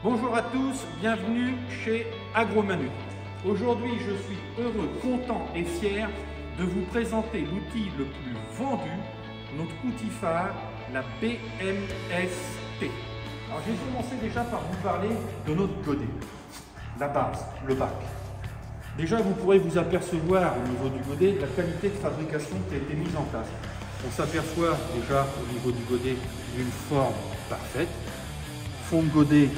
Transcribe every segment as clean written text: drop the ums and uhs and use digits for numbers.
Bonjour à tous, bienvenue chez Agromanut. Aujourd'hui, je suis heureux, content et fier de vous présenter l'outil le plus vendu, notre outil phare, la BMST. Alors, je vais commencer déjà par vous parler de notre godet, la base, le bac. Déjà, vous pourrez vous apercevoir au niveau du godet de la qualité de fabrication qui a été mise en place. On s'aperçoit déjà au niveau du godet d'une forme parfaite, fond de godet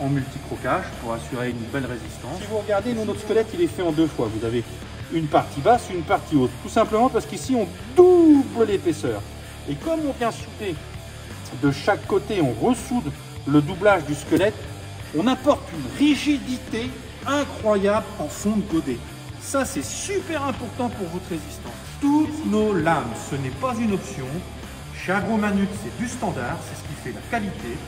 en multicroquage pour assurer une belle résistance. Si vous regardez, notre squelette il est fait en deux fois. Vous avez une partie basse, une partie haute. Tout simplement parce qu'ici on double l'épaisseur. Et comme on vient souder de chaque côté, on ressoude le doublage du squelette, on apporte une rigidité incroyable en fond de godet. Ça c'est super important pour votre résistance. Toutes nos lames, ce n'est pas une option. Chez Agromanut, c'est du standard, c'est ce qui fait la qualité.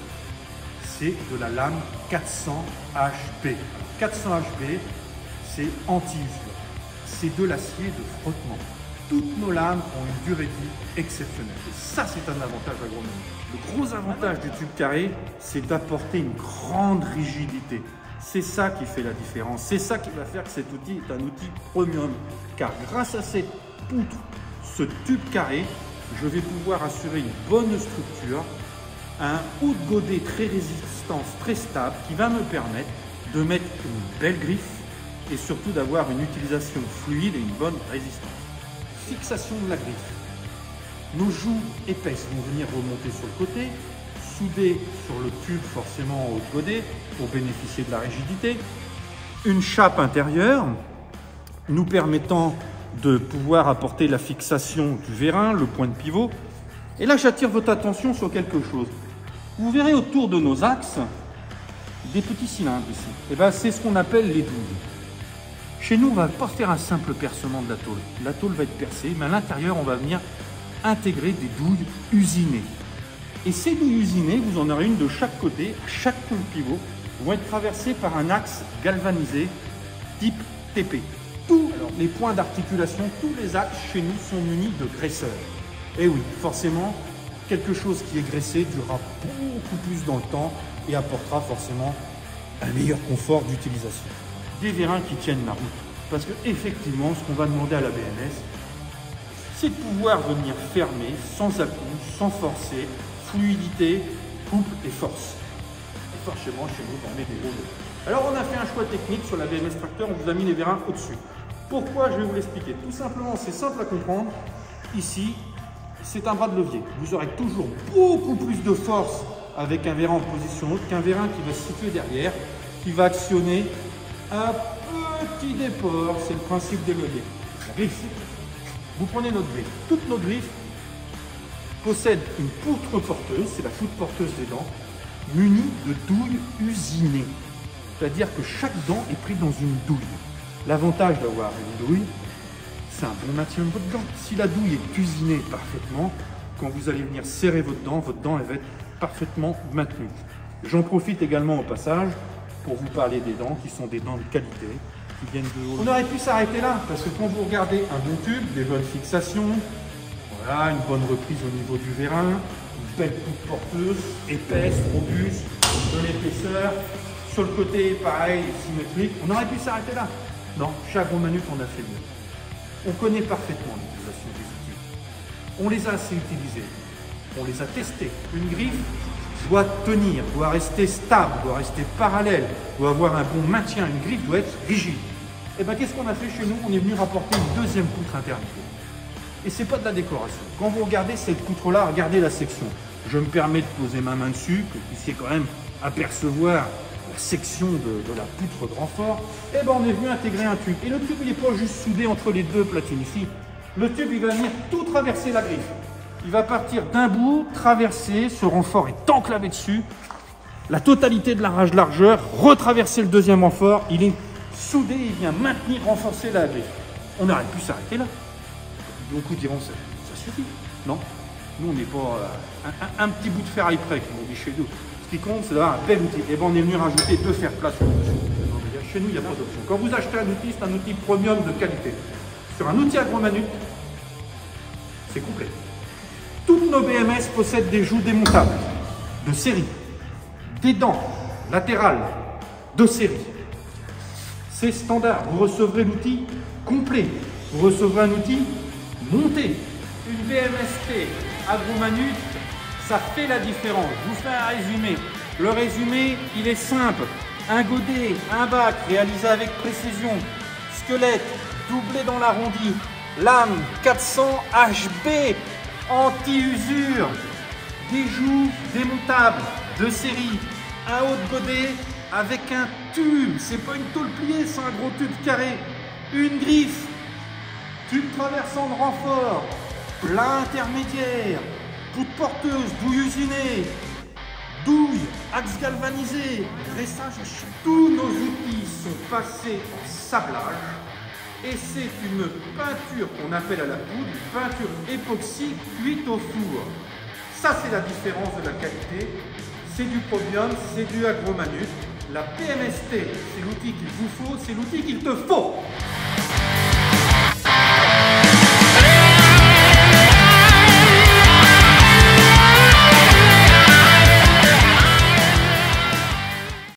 C'est de la lame 400 HB. 400 HB, c'est anti-usure. C'est de l'acier de frottement. Toutes nos lames ont une durée de vie exceptionnelle. Et ça, c'est un avantage agronomique. Le gros avantage du tube carré, c'est d'apporter une grande rigidité. C'est ça qui fait la différence. C'est ça qui va faire que cet outil est un outil premium. Car grâce à cette poutre, ce tube carré, je vais pouvoir assurer une bonne structure, un haut de godet très résistance, très stable, qui va me permettre de mettre une belle griffe et surtout d'avoir une utilisation fluide et une bonne résistance. Fixation de la griffe. Nos joues épaisses vont venir remonter sur le côté, soudées sur le tube forcément en haut de godet pour bénéficier de la rigidité. Une chape intérieure nous permettant de pouvoir apporter la fixation du vérin, le point de pivot. Et là, j'attire votre attention sur quelque chose. Vous verrez autour de nos axes des petits cylindres ici. Et bien, c'est ce qu'on appelle les douilles. Chez nous, on ne va pas faire un simple percement de la tôle. La tôle va être percée, mais à l'intérieur, on va venir intégrer des douilles usinées. Et ces douilles usinées, vous en aurez une de chaque côté, à chaque point de pivot, vont être traversées par un axe galvanisé type TP. Tous les points d'articulation, tous les axes chez nous sont munis de graisseurs. Et oui, forcément, quelque chose qui est graissé durera beaucoup plus dans le temps et apportera forcément un meilleur confort d'utilisation. Des vérins qui tiennent la route. Parce que effectivement, ce qu'on va demander à la BMS, c'est de pouvoir venir fermer sans à-coups, sans forcer, fluidité, couple et force. Et forcément, chez nous, on met des gros nœuds. Alors, on a fait un choix technique sur la BMS Tracteur, on vous a mis les vérins au-dessus. Pourquoi? Je vais vous l'expliquer. Tout simplement, c'est simple à comprendre. Ici, c'est un bras de levier. Vous aurez toujours beaucoup plus de force avec un vérin en position haute qu'un vérin qui va se situer derrière, qui va actionner un petit déport. C'est le principe des leviers. La griffe. Vous prenez notre griffe. Toutes nos griffes possèdent une poutre porteuse, c'est la poutre porteuse des dents, munie de douilles usinées. C'est-à-dire que chaque dent est prise dans une douille. L'avantage d'avoir une douille, c'est un bon maintien de votre dent. Si la douille est usinée parfaitement, quand vous allez venir serrer votre dent elle va être parfaitement maintenue. J'en profite également au passage pour vous parler des dents qui sont des dents de qualité, qui viennent de haut. On aurait pu s'arrêter là, parce que quand vous regardez un bon tube, des bonnes fixations, voilà, une bonne reprise au niveau du vérin, une belle poutre porteuse, épaisse, robuste, de l'épaisseur, sur le côté pareil, symétrique, on aurait pu s'arrêter là. Non, chez Agromanut, on a fait mieux. On connaît parfaitement l'utilisation des outils. On les a assez utilisés. On les a testés. Une griffe doit tenir, doit rester stable, doit rester parallèle, doit avoir un bon maintien. Une griffe doit être rigide. Et bien, qu'est-ce qu'on a fait chez nous? On est venu rapporter une deuxième poutre intermédiaire. Et c'est pas de la décoration. Quand vous regardez cette poutre-là, regardez la section. Je me permets de poser ma main dessus, que vous puissiez quand même apercevoir la section de la poutre grand fort, et ben on est venu intégrer un tube. Et le tube, il n'est pas juste soudé entre les deux platines ici. Le tube, il va venir tout traverser la griffe. Il va partir d'un bout, traverser, ce renfort est enclavé dessus. La totalité de la rage largeur, retraverser le deuxième renfort, il est soudé, il vient maintenir, renforcer la griffe. On aurait pu s'arrêter là. Beaucoup diront, ça suffit. Non, nous on n'est pas un petit bout de ferraille près, comme on dit chez nous. Ce qui compte, c'est d'avoir un bel outil. Et bien, on est venu rajouter deux fers-plats sur le dessus. Chez nous, il n'y a pas d'option. Quand vous achetez un outil, c'est un outil premium de qualité. Sur un outil Agromanut, c'est complet. Toutes nos BMS possèdent des joues démontables, de série, des dents, latérale de série. C'est standard. Vous recevrez l'outil complet. Vous recevrez un outil monté. Une BMST Agromanut, ça fait la différence. Je vous fais un résumé. Le résumé, il est simple. Un godet, un bac réalisé avec précision. Squelette doublé dans l'arrondi. Lame 400 HB anti-usure. Des joues démontables de série. Un haut de godet avec un tube. C'est pas une tôle pliée, c'est un gros tube carré. Une griffe. Tube traversant de renfort. Plat intermédiaire. Poutre porteuse, douille usinée. Douille, axe galvanisé, graissage. Tous nos outils sont passés en sablage et c'est une peinture qu'on appelle à la poudre, une peinture époxy cuite au four. Ça, c'est la différence de la qualité. C'est du Probium, c'est du Agromanut. La PMST, c'est l'outil qu'il vous faut, c'est l'outil qu'il te faut.